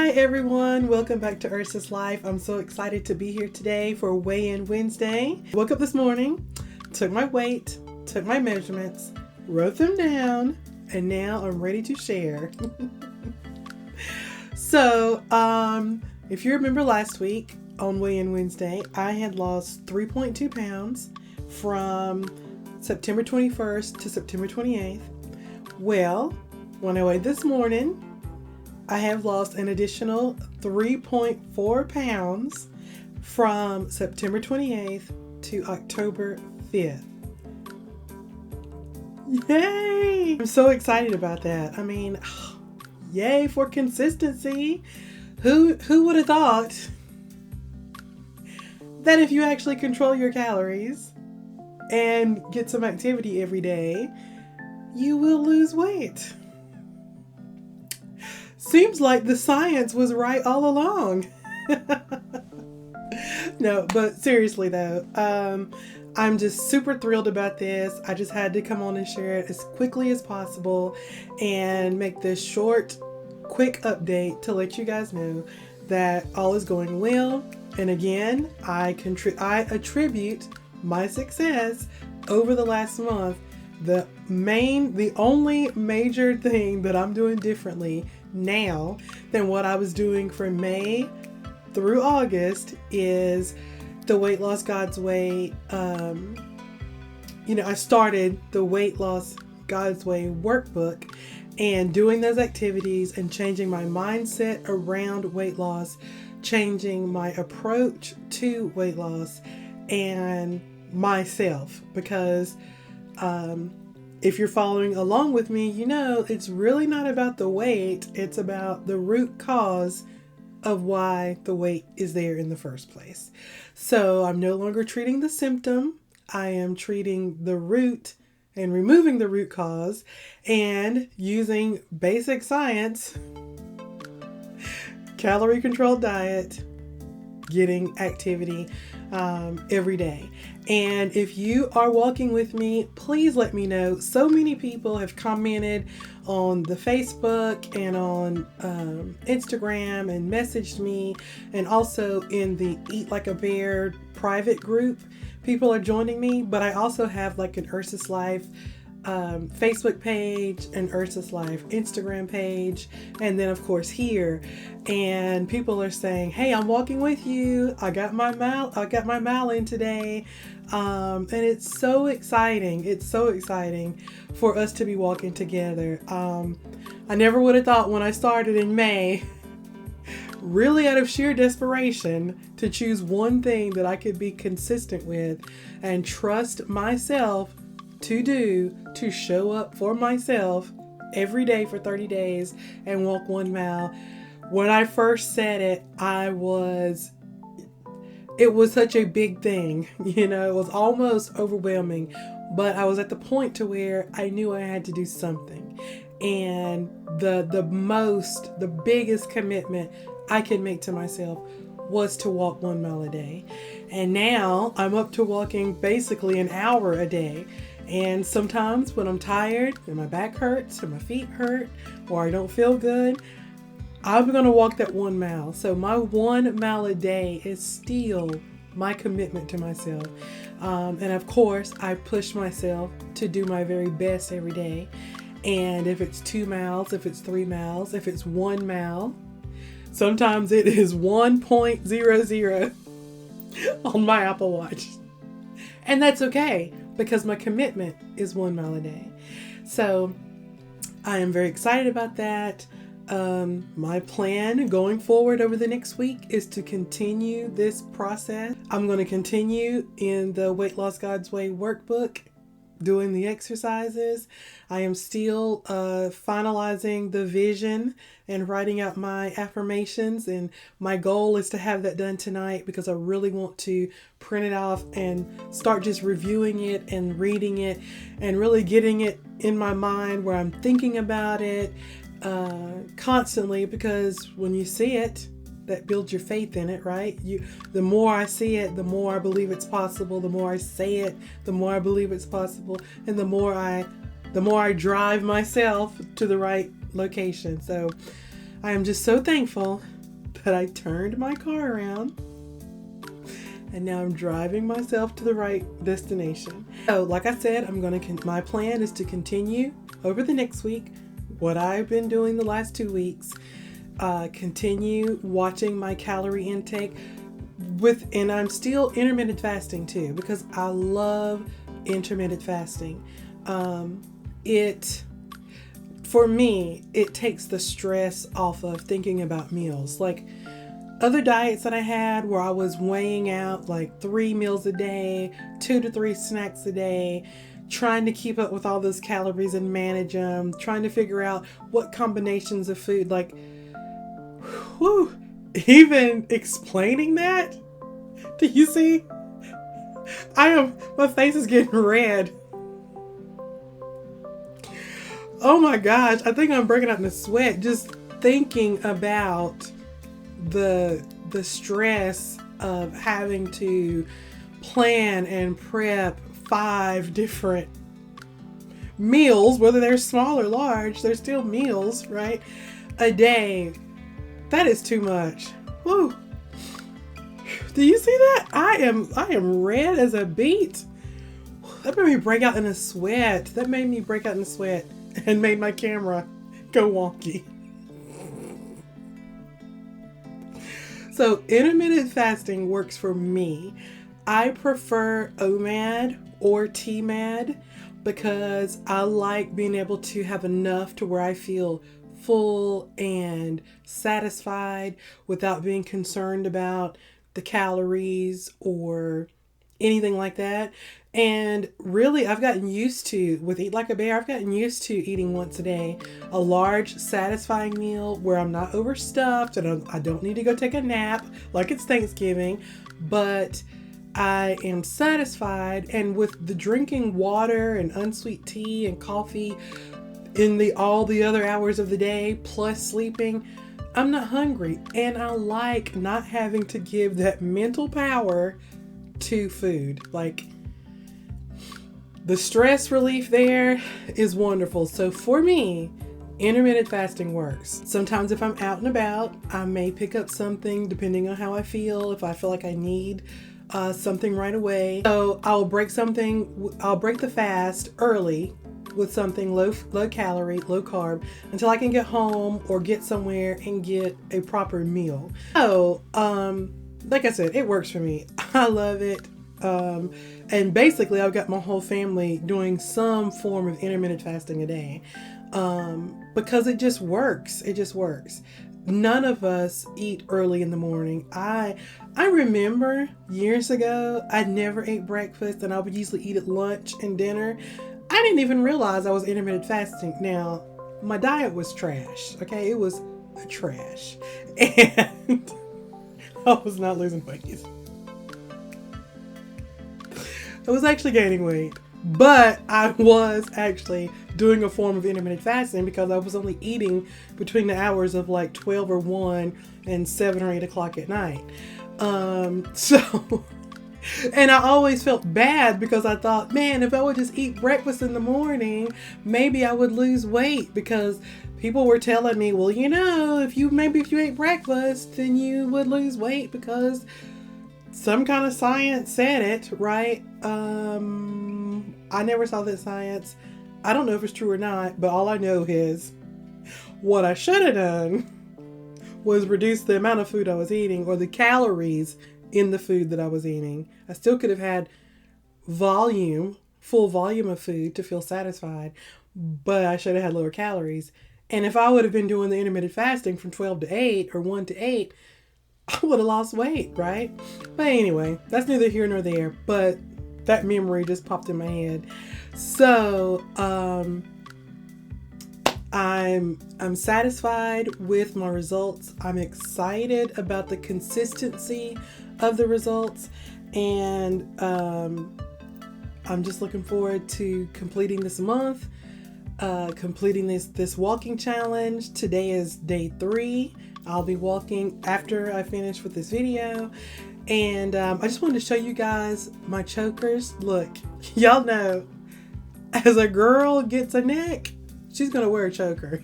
Hi everyone, welcome back to Ursa's Life. I'm so excited to be here today for Weigh-In Wednesday. Woke up this morning, took my weight, took my measurements, wrote them down, and now I'm ready to share. So, if you remember last week on Weigh-In Wednesday, I had lost 3.2 pounds from September 21st to September 28th. Well, when I weighed this morning, I have lost an additional 3.4 pounds from September 28th to October 5th. Yay! I'm so excited about that. I mean, yay for consistency. Who would have thought that if you actually control your calories and get some activity every day, you will lose weight? Seems like the science was right all along. No, but seriously though, I'm just super thrilled about this. I just had to come on and share it as quickly as possible and make this short, quick update to let you guys know that all is going well. And again, I attribute my success over the last month. The only major thing that I'm doing differently now than what I was doing from May through August is the Weight Loss God's Way. I started the Weight Loss God's Way workbook and doing those activities and changing my mindset around weight loss, changing my approach to weight loss and myself, because if you're following along with me, you know it's really not about the weight, it's about the root cause of why the weight is there in the first place. So I'm no longer treating the symptom, I am treating the root and removing the root cause and using basic science, calorie controlled diet, getting activity every day. And if you are walking with me, please let me know. So many people have commented on the Facebook and on Instagram and messaged me, and also in the Eat Like a Bear private group. People are joining me, but I also have like an Ursa's Life Facebook page, an Ursa's Life Instagram page, and then of course here. And people are saying, "Hey, I'm walking with you. I got my mile in today," and it's so exciting. It's so exciting for us to be walking together. I never would have thought when I started in May, really out of sheer desperation, to choose one thing that I could be consistent with and trust myself to show up for myself every day for 30 days and walk 1 mile. When I first said it, it was such a big thing, it was almost overwhelming, but I was at the point to where I knew I had to do something. And the biggest commitment I could make to myself was to walk 1 mile a day. And now I'm up to walking basically an hour a day. And sometimes when I'm tired and my back hurts or my feet hurt or I don't feel good, I'm going to walk that 1 mile. So my 1 mile a day is still my commitment to myself. And of course, I push myself to do my very best every day. And if it's 2 miles, if it's 3 miles, if it's 1 mile, sometimes it is 1.00 on my Apple Watch. And that's okay, because my commitment is 1 mile a day. So I am very excited about that. My plan going forward over the next week is to continue this process. I'm going to continue in the Weight Loss God's Way workbook, doing the exercises. I am still finalizing the vision and writing out my affirmations, and my goal is to have that done tonight, because I really want to print it off and start just reviewing it and reading it and really getting it in my mind where I'm thinking about it constantly, because when you see it, that builds your faith in it, right? The more I see it, the more I believe it's possible. The more I say it, the more I believe it's possible, and the more I drive myself to the right location. So I am just so thankful but I turned my car around and now I'm driving myself to the right destination. So like I said, my plan is to continue over the next week what I've been doing the last 2 weeks. Continue watching my calorie intake and I'm still intermittent fasting too, because I love intermittent fasting. For me, it takes the stress off of thinking about meals. Like other diets that I had where I was weighing out like 3 meals a day, 2 to 3 snacks a day, trying to keep up with all those calories and manage them, trying to figure out what combinations of food, like, whew, even explaining that. Do you see? My face is getting red. Oh my gosh, I think I'm breaking out in a sweat just thinking about the stress of having to plan and prep 5 different meals, whether they're small or large, they're still meals, right? A day. That is too much. Woo. Do you see that? I am red as a beet. That made me break out in a sweat. And made my camera go wonky. So intermittent fasting works for me. I prefer OMAD or TMAD because I like being able to have enough to where I feel full and satisfied without being concerned about the calories or anything like that. And really, I've gotten used to, with Eat Like a Bear, I've gotten used to eating once a day, a large, satisfying meal where I'm not overstuffed and I don't need to go take a nap like it's Thanksgiving, but I am satisfied. And with the drinking water and unsweet tea and coffee in all the other hours of the day, plus sleeping, I'm not hungry. And I like not having to give that mental power to food. Like, the stress relief there is wonderful. So for me, intermittent fasting works. Sometimes if I'm out and about, I may pick up something depending on how I feel. If I feel like I need something right away. So I'll break the fast early with something low calorie, low carb, until I can get home or get somewhere and get a proper meal. So, like I said, it works for me. I love it. And basically I've got my whole family doing some form of intermittent fasting a day, because it just works. None of us eat early in the morning. I remember years ago, I never ate breakfast and I would usually eat at lunch and dinner. I didn't even realize I was intermittent fasting. Now, my diet was trash. Okay. It was trash and I was not losing weight. I was actually gaining weight, but I was actually doing a form of intermittent fasting because I was only eating between the hours of like 12 or 1 and 7 or 8 o'clock at night. And I always felt bad because I thought, man, if I would just eat breakfast in the morning, maybe I would lose weight, because people were telling me, well, if you ate breakfast, then you would lose weight because some kind of science said it, right? I never saw that science. I don't know if it's true or not, but all I know is what I should have done was reduce the amount of food I was eating, or the calories in the food that I was eating. I still could have had full volume of food to feel satisfied, but I should have had lower calories. And if I would have been doing the intermittent fasting from 12 to 8 or 1 to 8, I would have lost weight, right? But anyway, that's neither here nor there, but that memory just popped in my head. So, I'm satisfied with my results. I'm excited about the consistency of the results, and I'm just looking forward to completing this month, completing this walking challenge. Today is day 3. I'll be walking after I finish with this video. And I just wanted to show you guys my chokers. Look, y'all know, as a girl gets a neck, she's going to wear a choker.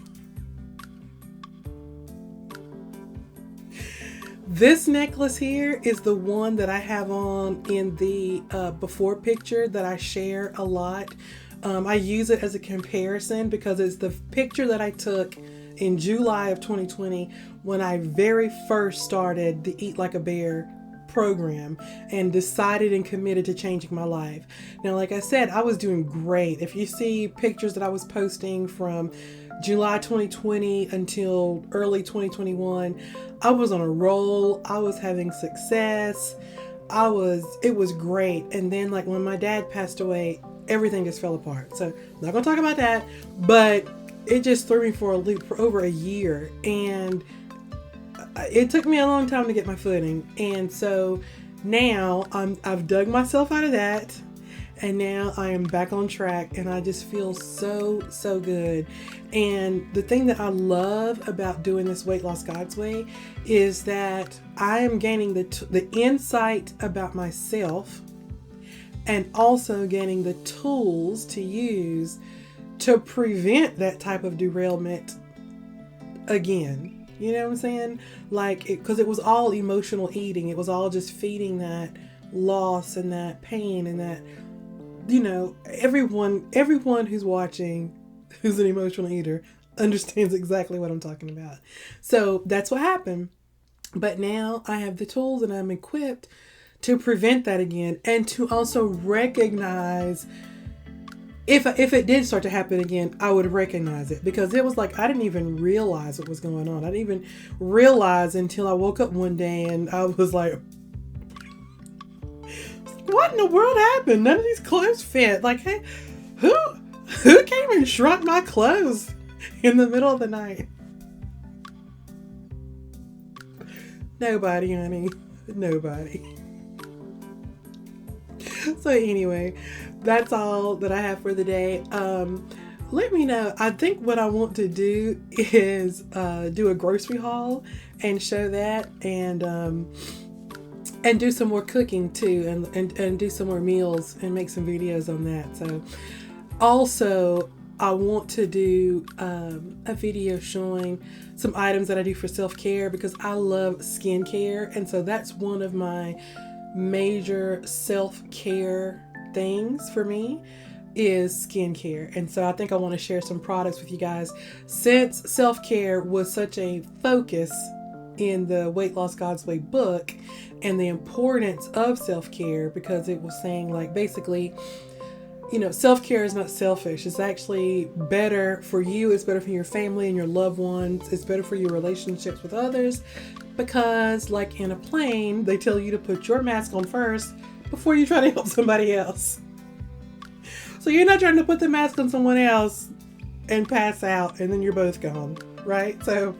This necklace here is the one that I have on in the before picture that I share a lot. I use it as a comparison because it's the picture that I took in July of 2020 when I very first started the Eat Like a Bear program and decided and committed to changing my life. Now, like I said, I was doing great. If you see pictures that I was posting from July 2020 until early 2021, I was on a roll. I was having success. It was great. And then like when my dad passed away, everything just fell apart. So I'm not gonna talk about that, but it just threw me for a loop for over a year. And it took me a long time to get my footing. And so now I've dug myself out of that. And now I am back on track and I just feel so good. And the thing that I love about doing this Weight Loss God's Way is that I am gaining the insight about myself and also gaining the tools to use to prevent that type of derailment again. You know what I'm saying? Like, because it was all emotional eating. It was all just feeding that loss and that pain and that, you know, everyone who's watching who's an emotional eater understands exactly what I'm talking about. So that's what happened. But now I have the tools and I'm equipped to prevent that again and to also recognize if it did start to happen again, I would recognize it, because it was like I didn't even realize what was going on. I didn't even realize until I woke up one day and I was like, what in the world happened? None of these clothes fit. Like, hey, who came and shrunk my clothes in the middle of the night? Nobody, honey. Nobody. So anyway, that's all that I have for the day. Let me know. I think what I want to do is do a grocery haul and show that, and do some more cooking too, and do some more meals and make some videos on that. So also I want to do a video showing some items that I do for self-care, because I love skincare, and so that's one of my major self-care things for me is skincare. And so I think I want to share some products with you guys, since self-care was such a focus in the Weight Loss God's Way book, and the importance of self-care, because it was saying, like, basically, you know, self-care is not selfish. It's actually better for you. It's better for your family and your loved ones. It's better for your relationships with others, because like in a plane, they tell you to put your mask on first before you try to help somebody else. So you're not trying to put the mask on someone else and pass out and then you're both gone, right? So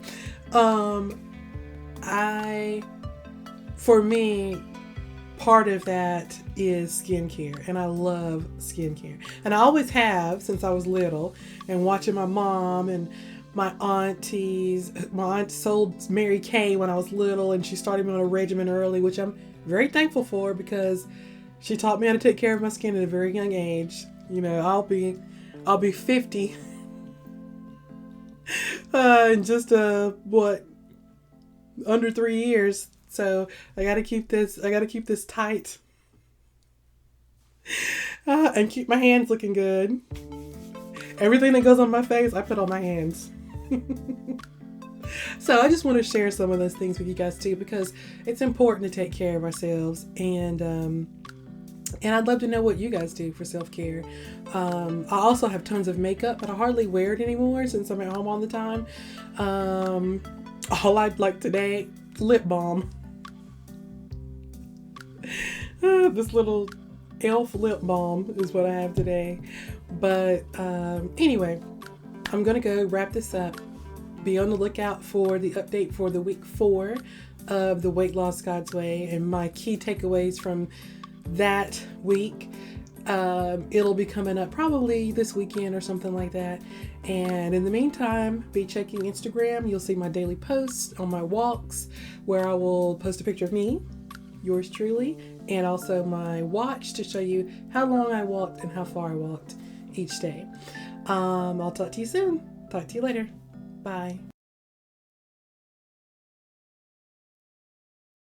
for me, part of that is skincare, and I love skincare, and I always have since I was little. And watching my mom and my aunties, my aunt sold Mary Kay when I was little, and she started me on a regimen early, which I'm very thankful for, because she taught me how to take care of my skin at a very young age. You know, I'll be 50 in just under 3 years. So I gotta keep this tight and keep my hands looking good. Everything that goes on my face, I put on my hands. So I just want to share some of those things with you guys too, because it's important to take care of ourselves, and I'd love to know what you guys do for self-care. I also have tons of makeup, but I hardly wear it anymore since I'm at home all the time. All I'd like today, lip balm. This little e.l.f. lip balm is what I have today. But anyway, I'm gonna go wrap this up. Be on the lookout for the update for the week 4 of the Weight Loss God's Way and my key takeaways from that week. It'll be coming up probably this weekend or something like that. And in the meantime, be checking Instagram. You'll see my daily posts on my walks, where I will post a picture of me, yours truly, and also my watch to show you how long I walked and how far I walked each day. I'll talk to you soon. Talk to you later. Bye.